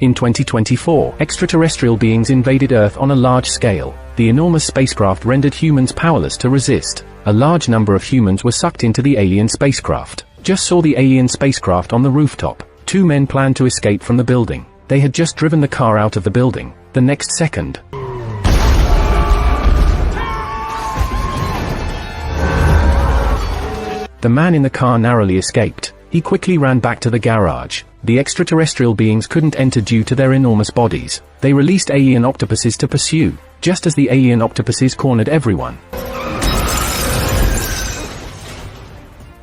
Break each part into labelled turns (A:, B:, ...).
A: In 2024, extraterrestrial beings invaded Earth on a large scale. The enormous spacecraft rendered humans powerless to resist. A large number of humans were sucked into the alien spacecraft. Just saw the alien spacecraft on the rooftop. Two men planned to escape from the building. They had just driven the car out of the building. The next second, the man in the car narrowly escaped. He quickly ran back to the garage. The extraterrestrial beings couldn't enter due to their enormous bodies. They released alien octopuses to pursue, just as the alien octopuses cornered everyone.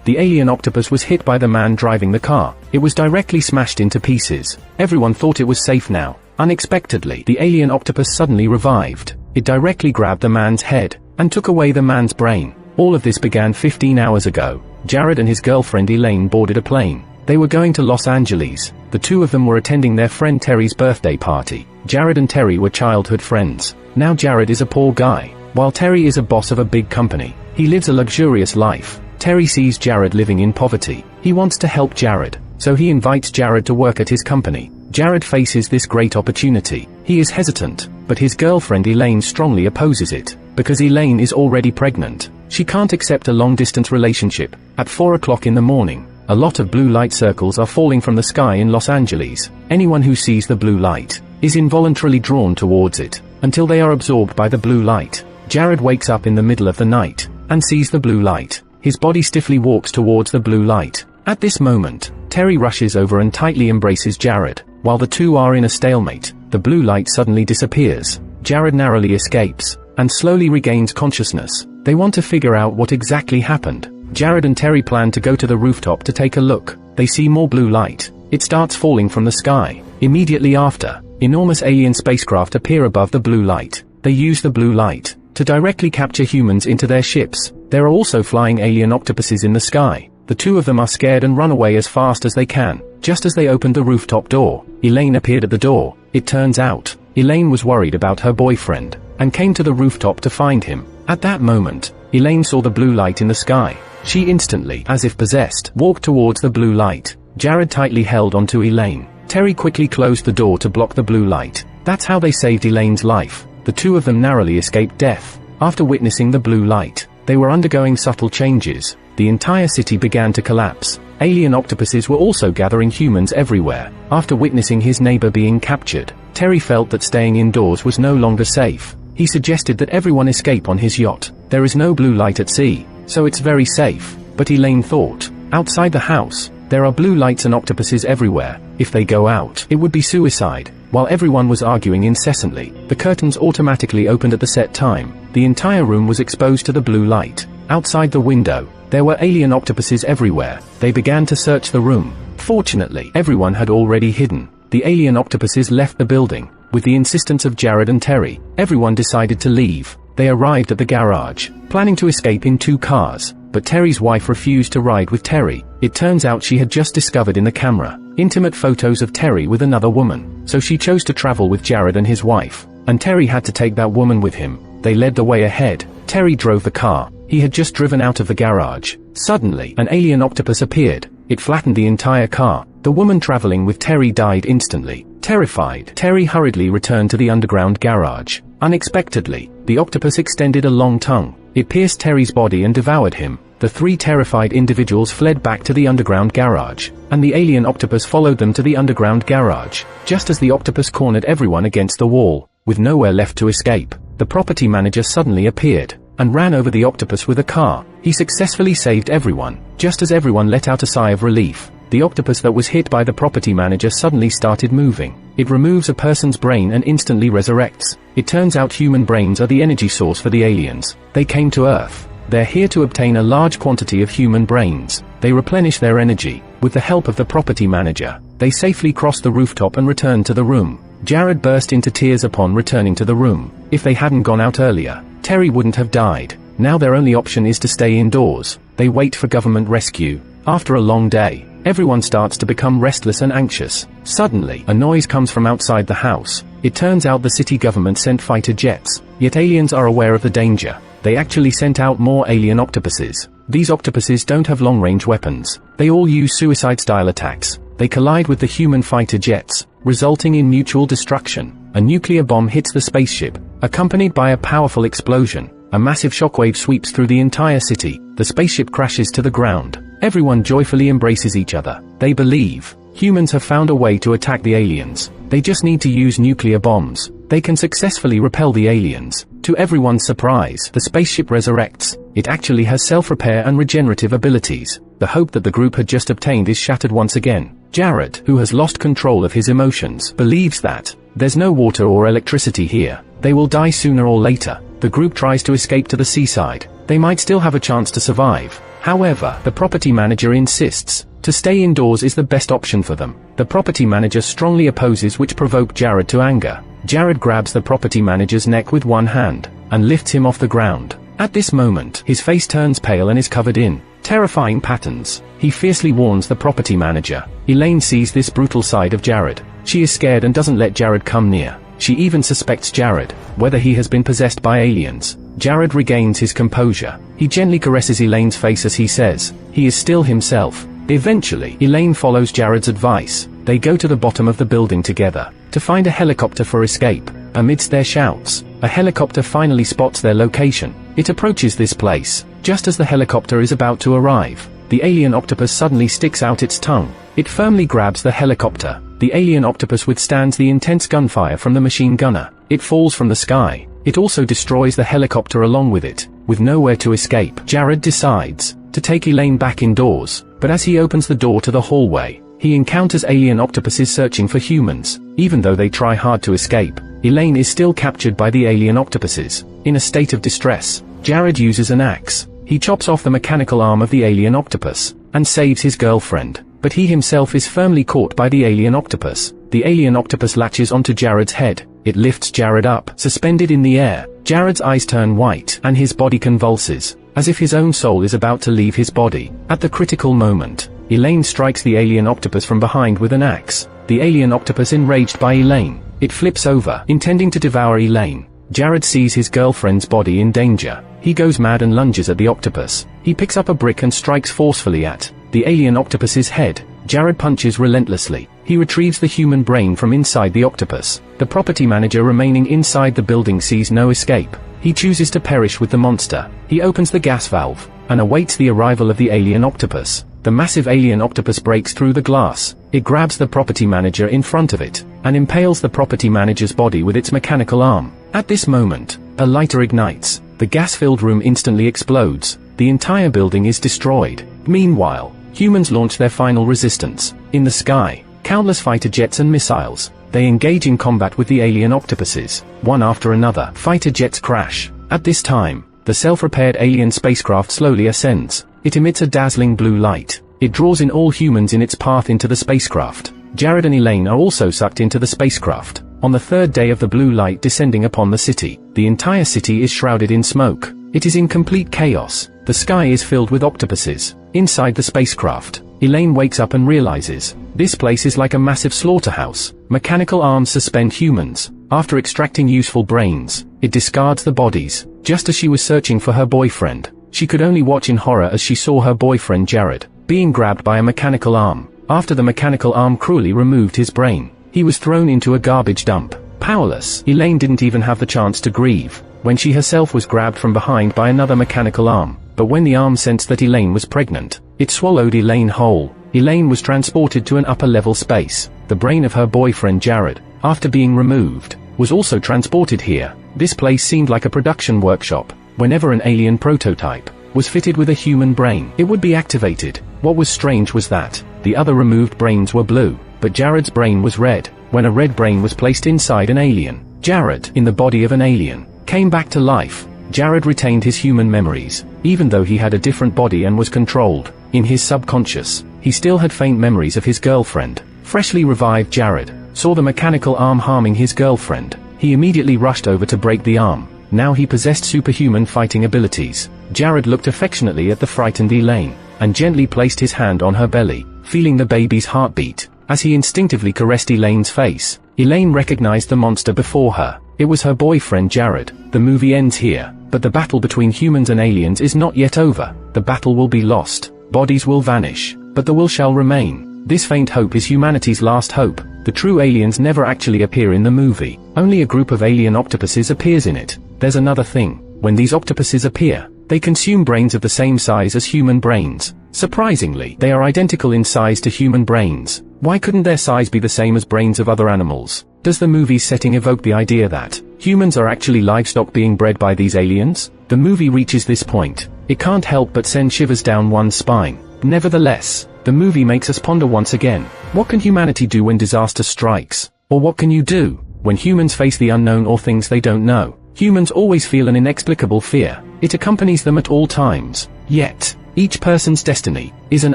A: The alien octopus was hit by the man driving the car. It was directly smashed into pieces. Everyone thought it was safe now. Unexpectedly, the alien octopus suddenly revived. It directly grabbed the man's head and took away the man's brain. All of this began 15 hours ago. Jared and his girlfriend Elaine boarded a plane. They were going to Los Angeles. The two of them were attending their friend Terry's birthday party. Jared and Terry were childhood friends. Now Jared is a poor guy, while Terry is a boss of a big company. He lives a luxurious life. Terry sees Jared living in poverty. He wants to help Jared, so he invites Jared to work at his company. Jared faces this great opportunity. He is hesitant, but his girlfriend Elaine strongly opposes it, because Elaine is already pregnant. She can't accept a long-distance relationship. At 4 o'clock in the morning, a lot of blue light circles are falling from the sky in Los Angeles. Anyone who sees the blue light is involuntarily drawn towards it, until they are absorbed by the blue light. Jared wakes up in the middle of the night, and sees the blue light. His body stiffly walks towards the blue light. At this moment, Terry rushes over and tightly embraces Jared. While the two are in a stalemate, the blue light suddenly disappears. Jared narrowly escapes, and slowly regains consciousness. They want to figure out what exactly happened. Jared and Terry plan to go to the rooftop to take a look. They see more blue light. It starts falling from the sky. Immediately after, enormous alien spacecraft appear above the blue light. They use the blue light to directly capture humans into their ships. There are also flying alien octopuses in the sky. The two of them are scared and run away as fast as they can. Just as they opened the rooftop door, Elaine appeared at the door. It turns out, Elaine was worried about her boyfriend, and came to the rooftop to find him. At that moment, Elaine saw the blue light in the sky. She instantly, as if possessed, walked towards the blue light. Jared tightly held onto Elaine. Terry quickly closed the door to block the blue light. That's how they saved Elaine's life. The two of them narrowly escaped death. After witnessing the blue light, they were undergoing subtle changes. The entire city began to collapse. Alien octopuses were also gathering humans everywhere. After witnessing his neighbor being captured, Terry felt that staying indoors was no longer safe. He suggested that everyone escape on his yacht. There is no blue light at sea, so it's very safe. But Elaine thought, outside the house, there are blue lights and octopuses everywhere. If they go out, it would be suicide. While everyone was arguing incessantly, the curtains automatically opened at the set time. The entire room was exposed to the blue light. Outside the window, there were alien octopuses everywhere. They began to search the room. Fortunately, everyone had already hidden. The alien octopuses left the building. With the insistence of Jared and Terry, everyone decided to leave. They arrived at the garage, planning to escape in 2 cars, but Terry's wife refused to ride with Terry. It turns out she had just discovered in the camera intimate photos of Terry with another woman, so she chose to travel with Jared and his wife, and Terry had to take that woman with him. They led the way ahead. Terry drove the car. He had just driven out of the garage. Suddenly, an alien octopus appeared. It flattened the entire car. The woman traveling with Terry died instantly. Terrified, Terry hurriedly returned to the underground garage. Unexpectedly, the octopus extended a long tongue. It pierced Terry's body and devoured him. The 3 terrified individuals fled back to the underground garage, and the alien octopus followed them to the underground garage. Just as the octopus cornered everyone against the wall, with nowhere left to escape, the property manager suddenly appeared, and ran over the octopus with a car. He successfully saved everyone. Just as everyone let out a sigh of relief, the octopus that was hit by the property manager suddenly started moving. It removes a person's brain and instantly resurrects. It turns out human brains are the energy source for the aliens. They came to Earth. They're here to obtain a large quantity of human brains. They replenish their energy. With the help of the property manager, they safely crossed the rooftop and returned to the room. Jared burst into tears upon returning to the room. If they hadn't gone out earlier, Terry wouldn't have died. Now their only option is to stay indoors. They wait for government rescue. After a long day, everyone starts to become restless and anxious. Suddenly, a noise comes from outside the house. It turns out the city government sent fighter jets. Yet aliens are aware of the danger. They actually sent out more alien octopuses. These octopuses don't have long-range weapons. They all use suicide-style attacks. They collide with the human fighter jets, resulting in mutual destruction. A nuclear bomb hits the spaceship, accompanied by a powerful explosion. A massive shockwave sweeps through the entire city. The spaceship crashes to the ground. Everyone joyfully embraces each other. They believe humans have found a way to attack the aliens. They just need to use nuclear bombs. They can successfully repel the aliens. To everyone's surprise, the spaceship resurrects. It actually has self-repair and regenerative abilities. The hope that the group had just obtained is shattered once again. Jared, who has lost control of his emotions, believes that there's no water or electricity here. They will die sooner or later. The group tries to escape to the seaside. They might still have a chance to survive. However, the property manager insists to stay indoors is the best option for them. The property manager strongly opposes, which provoked Jared to anger. Jared grabs the property manager's neck with one hand and lifts him off the ground. At this moment, his face turns pale and is covered in terrifying patterns. He fiercely warns the property manager. Elaine sees this brutal side of Jared. She is scared and doesn't let Jared come near. She even suspects Jared, whether he has been possessed by aliens. Jared regains his composure. He gently caresses Elaine's face as he says he is still himself. Eventually, Elaine follows Jared's advice. They go to the bottom of the building together to find a helicopter for escape. Amidst their shouts, a helicopter finally spots their location. It approaches this place. Just as the helicopter is about to arrive, the alien octopus suddenly sticks out its tongue. It firmly grabs the helicopter. The alien octopus withstands the intense gunfire from the machine gunner. It falls from the sky. It also destroys the helicopter along with it. With nowhere to escape, Jared decides to take Elaine back indoors. But as he opens the door to the hallway, he encounters alien octopuses searching for humans. Even though they try hard to escape, Elaine is still captured by the alien octopuses. In a state of distress, Jared uses an axe. He chops off the mechanical arm of the alien octopus and saves his girlfriend. But he himself is firmly caught by the alien octopus. The alien octopus latches onto Jared's head. It lifts Jared up, suspended in the air. Jared's eyes turn white, and his body convulses, as if his own soul is about to leave his body. At the critical moment, Elaine strikes the alien octopus from behind with an axe. The alien octopus, enraged by Elaine, it flips over, intending to devour Elaine. Jared sees his girlfriend's body in danger. He goes mad and lunges at the octopus. He picks up a brick and strikes forcefully at the alien octopus's head. Jared punches relentlessly. He retrieves the human brain from inside the octopus. The property manager remaining inside the building sees no escape. He chooses to perish with the monster. He opens the gas valve and awaits the arrival of the alien octopus. The massive alien octopus breaks through the glass. It grabs the property manager in front of it and impales the property manager's body with its mechanical arm. At this moment, a lighter ignites. The gas-filled room instantly explodes. The entire building is destroyed. Meanwhile, humans launch their final resistance. In the sky, countless fighter jets and missiles. They engage in combat with the alien octopuses. One after another, fighter jets crash. At this time, the self-repaired alien spacecraft slowly ascends. It emits a dazzling blue light. It draws in all humans in its path into the spacecraft. Jared and Elaine are also sucked into the spacecraft. On the third day of the blue light descending upon the city, the entire city is shrouded in smoke. It is in complete chaos. The sky is filled with octopuses. Inside the spacecraft, Elaine wakes up and realizes this place is like a massive slaughterhouse. Mechanical arms suspend humans. After extracting useful brains, it discards the bodies. Just as she was searching for her boyfriend, she could only watch in horror as she saw her boyfriend Jared being grabbed by a mechanical arm. After the mechanical arm cruelly removed his brain, he was thrown into a garbage dump. Powerless, Elaine didn't even have the chance to grieve when she herself was grabbed from behind by another mechanical arm. But when the arm sensed that Elaine was pregnant, it swallowed Elaine whole. Elaine was transported to an upper-level space. The brain of her boyfriend Jared, after being removed, was also transported here. This place seemed like a production workshop. Whenever an alien prototype was fitted with a human brain, it would be activated. What was strange was that the other removed brains were blue, but Jared's brain was red. When a red brain was placed inside an alien, Jared, in the body of an alien, came back to life. Jared retained his human memories, even though he had a different body and was controlled. In his subconscious, he still had faint memories of his girlfriend. Freshly revived Jared saw the mechanical arm harming his girlfriend. He immediately rushed over to break the arm. Now he possessed superhuman fighting abilities. Jared looked affectionately at the frightened Elaine, and gently placed his hand on her belly, feeling the baby's heartbeat. As he instinctively caressed Elaine's face, Elaine recognized the monster before her. It was her boyfriend Jared. The movie ends here, but the battle between humans and aliens is not yet over. The battle will be lost, bodies will vanish, but the will shall remain. This faint hope is humanity's last hope. The true aliens never actually appear in the movie. Only a group of alien octopuses appears in it. There's another thing. When these octopuses appear, they consume brains of the same size as human brains. Surprisingly, they are identical in size to human brains. Why couldn't their size be the same as brains of other animals? Does the movie's setting evoke the idea that humans are actually livestock being bred by these aliens? The movie reaches this point. It can't help but send shivers down one's spine. Nevertheless, the movie makes us ponder once again. What can humanity do when disaster strikes? Or what can you do when humans face the unknown or things they don't know? Humans always feel an inexplicable fear. It accompanies them at all times. Yet, each person's destiny is an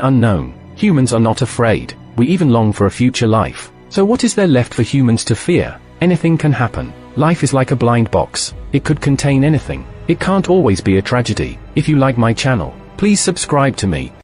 A: unknown. Humans are not afraid. We even long for a future life. So what is there left for humans to fear? Anything can happen. Life is like a blind box. It could contain anything. It can't always be a tragedy. If you like my channel, please subscribe to me.